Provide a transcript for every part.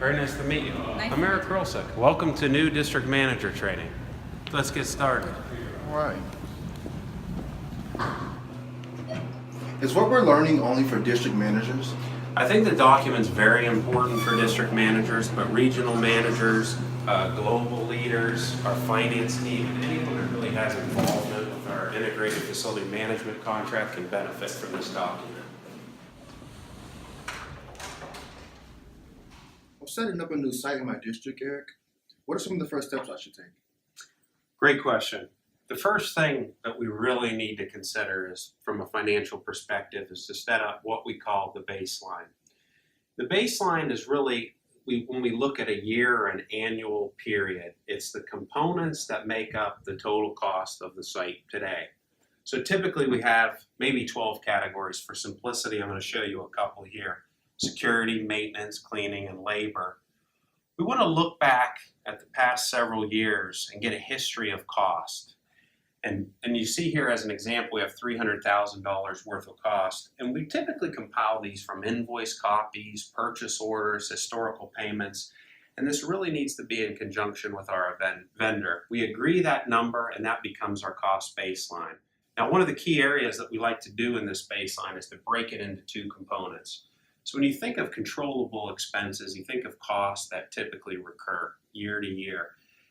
Very nice to meet you. Nice I'm Eric Krolsek. Welcome to new district manager training. Let's get started. All right. Is what we're learning only for district managers? I think the document's very important for district managers, but regional managers, global leaders, our finance team, and anyone that really has involvement with our integrated facility management contract can benefit from this document. I'm setting up a new site in my district, Eric. What are some of the first steps I should take? Great question. The first thing that we really need to consider is, from a financial perspective, is to set up what we call the baseline. The baseline is really, when we look at a year or an annual period, it's the components that make up the total cost of the site today. So typically we have maybe 12 categories. For simplicity, I'm going to show you a couple here. Security, maintenance, cleaning, and labor. We want to look back at the past several years and get a history of cost. And you see here as an example, we have $300,000 worth of cost. And we typically compile these from invoice copies, purchase orders, historical payments. And this really needs to be in conjunction with our vendor. We agree that number and that becomes our cost baseline. Now, one of the key areas that we like to do in this baseline is to break it into two components. So when you think of controllable expenses, you think of costs that typically recur year to year.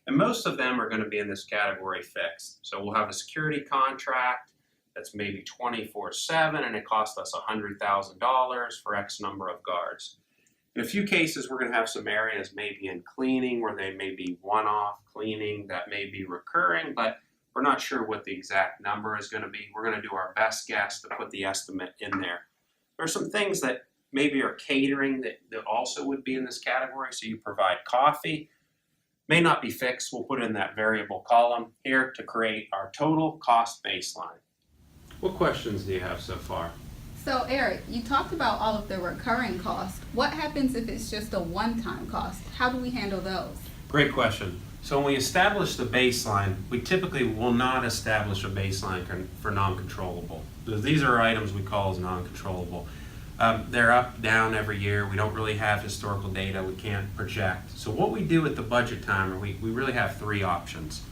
And most of them are going to be in this category fixed. So we'll have a security contract that's maybe 24/7 and it costs us $100,000 for X number of guards. In a few cases, we're going to have some areas maybe in cleaning where they may be one-off cleaning that may be recurring, but we're not sure what the exact number is going to be. We're going to do our best guess to put the estimate in there. There are some things that maybe are catering that also would be in this category. So you provide coffee, may not be fixed. We'll put in that variable column here to create our total cost baseline. What questions do you have so far? So Eric, you talked about all of the recurring costs. What happens if it's just a one-time cost? How do we handle those? Great question. So when we establish the baseline, we typically will not establish a baseline for non-controllable. These are items we call as non-controllable. They're up, down every year. We don't really have historical data. We can't project. So what we do at the budget time, we really have three options.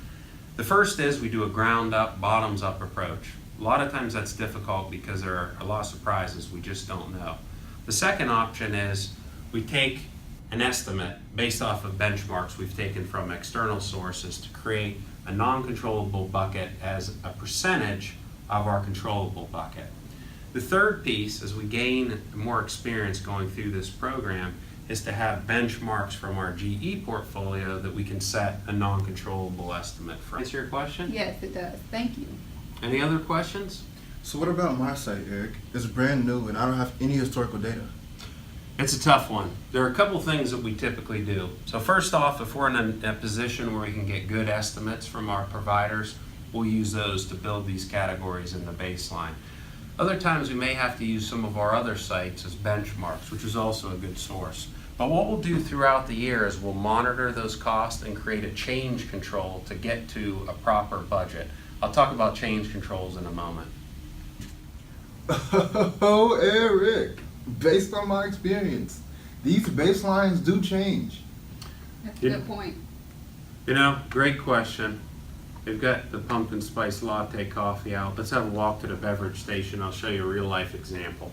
The first is we do a ground up, bottoms up approach. A lot of times that's difficult because there are a lot of surprises we just don't know. The second option is we take an estimate based off of benchmarks we've taken from external sources to create a non-controllable bucket as a percentage of our controllable bucket. The third piece, as we gain more experience going through this program, is to have benchmarks from our GE portfolio that we can set a non-controllable estimate for. Answer your question? Yes, it does. Thank you. Any other questions? So what about my site, Eric? It's brand new and I don't have any historical data. It's a tough one. There are a couple things that we typically do. So first off, if we're in a position where we can get good estimates from our providers, we'll use those to build these categories in the baseline. Other times we may have to use some of our other sites as benchmarks, which is also a good source. But what we'll do throughout the year is we'll monitor those costs and create a change control to get to a proper budget. I'll talk about change controls in a moment. Oh, Eric, based on my experience, these baselines do change. That's a good point. You know, great question. They've got the pumpkin spice latte coffee out. Let's have a walk to the beverage station. I'll show you a real life example.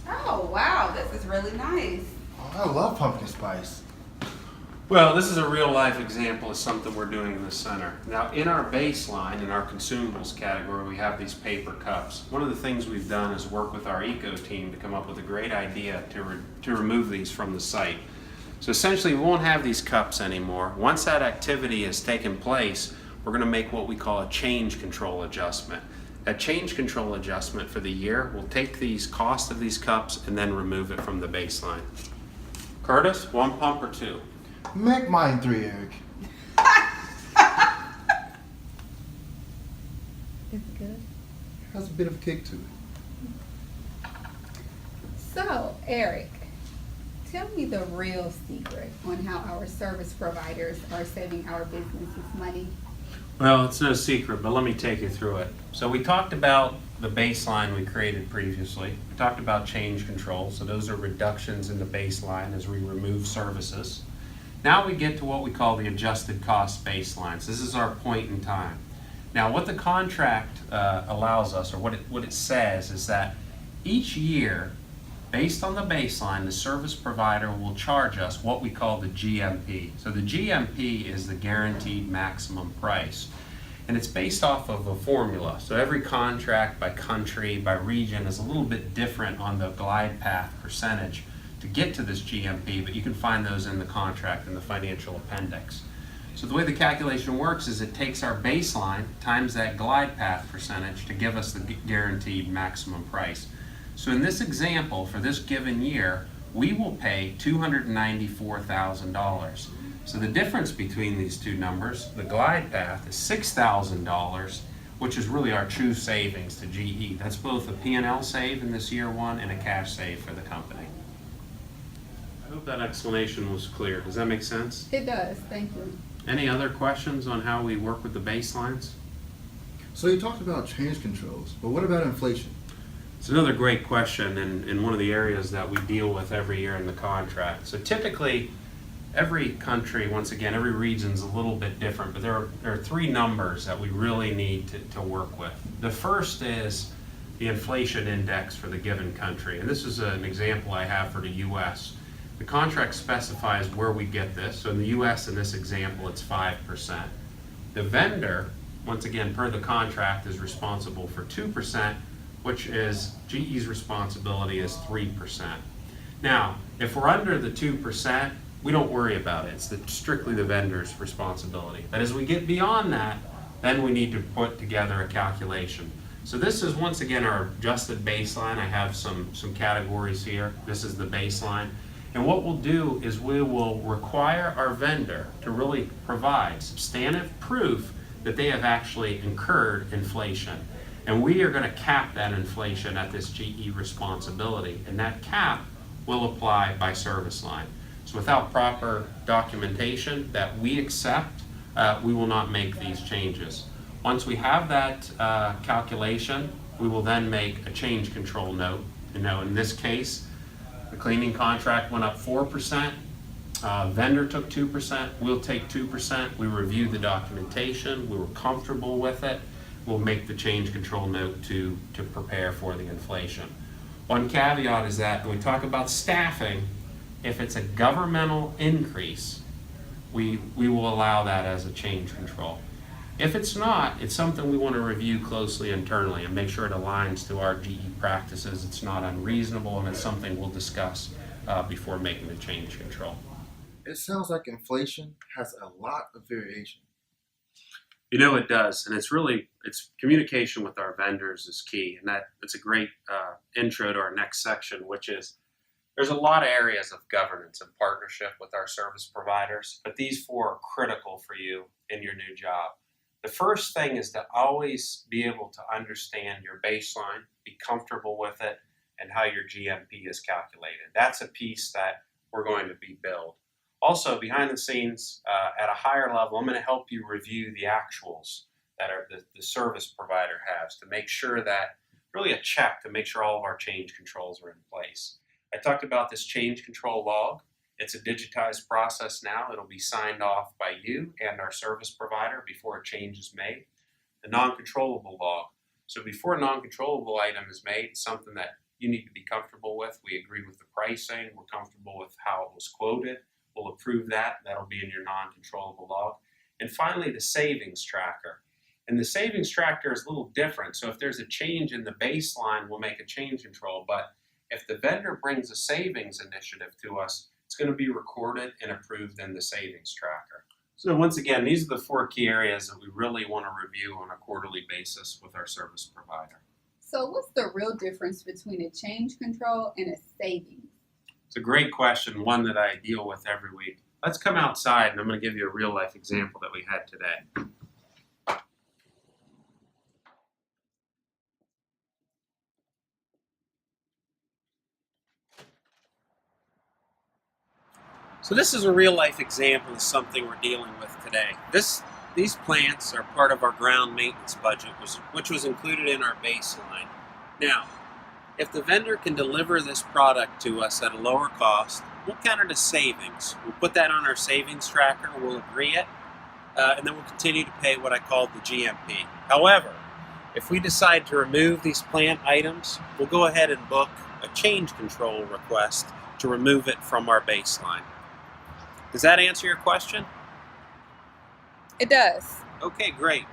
Oh, wow, this is really nice. Oh, I love pumpkin spice. Well, this is a real life example of something we're doing in the center. Now, in our baseline, in our consumables category, we have these paper cups. One of the things we've done is work with our eco team to come up with a great idea to remove these from the site. So essentially, we won't have these cups anymore. Once that activity has taken place, we're going to make what we call a change control adjustment. A change control adjustment for the year will take these cost of these cups and then remove it from the baseline. Curtis, one pump or two? Make mine 3, Eric. Is it good? Has a bit of kick to it. So, Eric, tell me the real secret on how our service providers are saving our businesses money. Well, it's no secret, but let me take you through it. So we talked about the baseline we created previously. We talked about change control. So those are reductions in the baseline as we remove services. Now we get to what we call the adjusted cost baselines. This is our point in time. Now what the contract allows us, or what it says, is that each year, based on the baseline, the service provider will charge us what we call the GMP. So the GMP is the guaranteed maximum price. And it's based off of a formula. So every contract by country, by region is a little bit different on the glide path percentage to get to this GMP, but you can find those in the contract in the financial appendix. So the way the calculation works is it takes our baseline times that glide path percentage to give us the guaranteed maximum price. So in this example, for this given year, we will pay $294,000. So the difference between these two numbers, the glide path, is $6,000, which is really our true savings to GE. That's both a P&L save in this year one and a cash save for the company. I hope that explanation was clear. Does that make sense? It does, thank you. Any other questions on how we work with the baselines? So you talked about change controls, but what about inflation? It's another great question, and one of the areas that we deal with every year in the contract. So typically, every country, once again, every region is a little bit different, but there are three numbers that we really need to work with. The first is the inflation index for the given country, and this is an example I have for the U.S. The contract specifies where we get this. So in the U.S., in this example, it's 5%. The vendor, once again, per the contract, is responsible for 2%, which is GE's responsibility is 3%. Now, if we're under the 2%, we don't worry about it. It's strictly the vendor's responsibility. But as we get beyond that, then we need to put together a calculation. So this is, once again, our adjusted baseline. I have some categories here. This is the baseline. And what we'll do is we will require our vendor to really provide substantive proof that they have actually incurred inflation. And we are going to cap that inflation at this GE responsibility. And that cap will apply by service line. So without proper documentation that we accept, we will not make these changes. Once we have that calculation, we will then make a change control note. In this case, the cleaning contract went up 4%. Vendor took 2%. We'll take 2%. We reviewed the documentation. We were comfortable with it. We'll make the change control note to prepare for the inflation. One caveat is that when we talk about staffing, if it's a governmental increase, we will allow that as a change control. If it's not, it's something we want to review closely internally and make sure it aligns to our GE practices. It's not unreasonable, and it's something we'll discuss before making the change control. It sounds like inflation has a lot of variation. You know it does, and it's communication with our vendors is key, and it's a great intro to our next section, which is there's a lot of areas of governance and partnership with our service providers, but these four are critical for you in your new job. The first thing is to always be able to understand your baseline, be comfortable with it, and how your GMP is calculated. That's a piece that we're going to be billed. Also, behind the scenes, at a higher level, I'm going to help you review the actuals that the service provider has to make sure that, really a check to make sure all of our change controls are in place. I talked about this change control log. It's a digitized process now. It'll be signed off by you and our service provider before a change is made. The non-controllable log. So before a non-controllable item is made, it's something that you need to be comfortable with. We agree with the pricing. We're comfortable with how it was quoted. We'll approve that. That'll be in your non-controllable log. And finally, the savings tracker. And the savings tracker is a little different. So if there's a change in the baseline, we'll make a change control. But if the vendor brings a savings initiative to us, it's going to be recorded and approved in the savings tracker. So once again, these are the four key areas that we really want to review on a quarterly basis with our service provider. So what's the real difference between a change control and a savings? It's a great question, one that I deal with every week. Let's come outside and I'm going to give you a real life example that we had today. So this is a real life example of something we're dealing with today. This These plants are part of our ground maintenance budget, which was included in our baseline. Now, if the vendor can deliver this product to us at a lower cost, we'll count it as savings. We'll put that on our savings tracker, we'll agree it, and then we'll continue to pay what I call the GMP. However, if we decide to remove these plant items, we'll go ahead and book a change control request to remove it from our baseline. Does that answer your question? It does. Okay, great.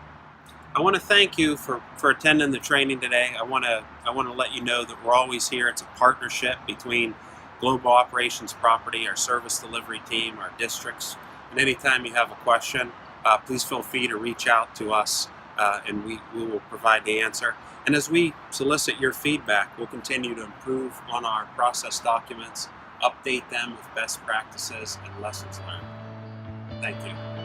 I want to thank you for attending the training today. I want to let you know that we're always here. It's a partnership between Global Operations Property, our service delivery team, our districts. And anytime you have a question, please feel free to reach out to us and we will provide the answer. And as we solicit your feedback, we'll continue to improve on our process documents, update them with best practices and lessons learned. Thank you.